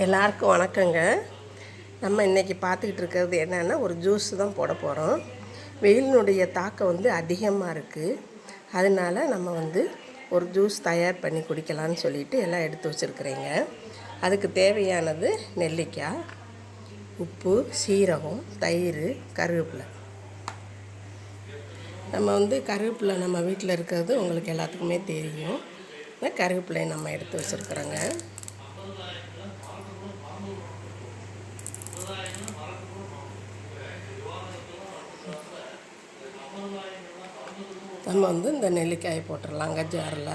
எல்லாருக்கும் வணக்கங்க. நம்ம இன்றைக்கி பார்த்துக்கிட்டு இருக்கிறது என்னென்னா ஒரு ஜூஸ் தான் போட போகிறோம். வெயிலினுடைய தாக்கம் அதிகமாக இருக்குது. அதனால் நம்ம ஒரு ஜூஸ் தயார் பண்ணி குடிக்கலான்னு சொல்லிட்டு எல்லாம் எடுத்து வச்சுருக்குறேங்க. அதுக்கு தேவையானது நெல்லிக்காய், உப்பு, சீரகம், தயிர், கருவேப்பிலை. நம்ம கருவேப்பிலை நம்ம வீட்டில் இருக்கிறது உங்களுக்கு எல்லாத்துக்குமே தெரியும். கருவேப்பிலை நம்ம எடுத்து வச்சுருக்குறோங்க. நம்ம இந்த நெல்லிக்காயை போட்டுடலாங்க ஜாரில்.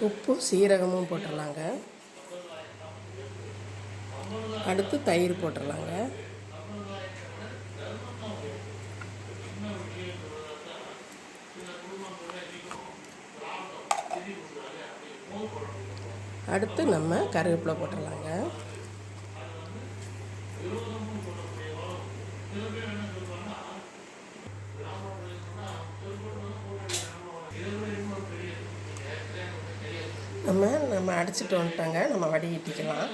உப்பும் சீரகமும் போட்டுடலாங்க. அடுத்து தயிர் போட்டுடலாங்க. அடுத்து நம்ம கருவேப்பிலை போட்டுடலாங்க. நம்ம அடிச்சுட்டு வந்துட்டோங்க. நம்ம வடிகட்டிக்கலாம்.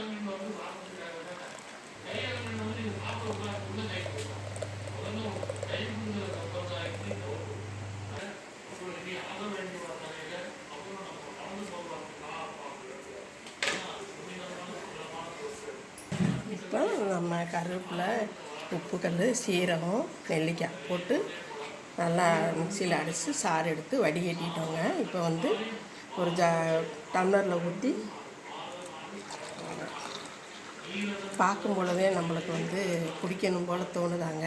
இப்போ நம்ம கருவேப்பிலை, உப்புக்கல், சீரகம், நெல்லிக்காய் போட்டு நல்லா மிக்சியில் அடித்து சாறு எடுத்து வடிகட்டிட்டோங்க. இப்போ ஒரு டம்ளரில் ஊற்றி பார்க்கும் பொழுதே நம்மளுக்கு குடிக்கணும் போல் தோணுதாங்க.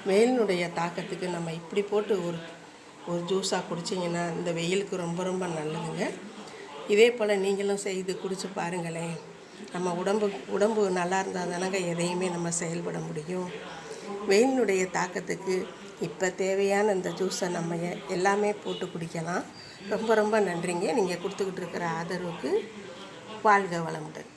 வெயிலினுடைய தாக்கத்துக்கு நம்ம இப்படி போட்டு ஒரு ஜூஸாக குடிச்சிங்கன்னா இந்த வெயிலுக்கு ரொம்ப ரொம்ப நல்லதுங்க. இதே போல் நீங்களும் செய்து குடித்து பாருங்களேன். நம்ம உடம்பு நல்லா இருந்தால் தானங்க எதையுமே நம்ம செயல்பட முடியும். வெயிலினுடைய தாக்கத்துக்கு இப்போ தேவையான இந்த ஜூஸை நம்ம எல்லாமே போட்டு குடிக்கலாம். ரொம்ப ரொம்ப நன்றிங்க. நீங்கள் கொடுத்துக்கிட்டு இருக்கிற ஆதரவுக்கு வாழ்க வளமுடன்.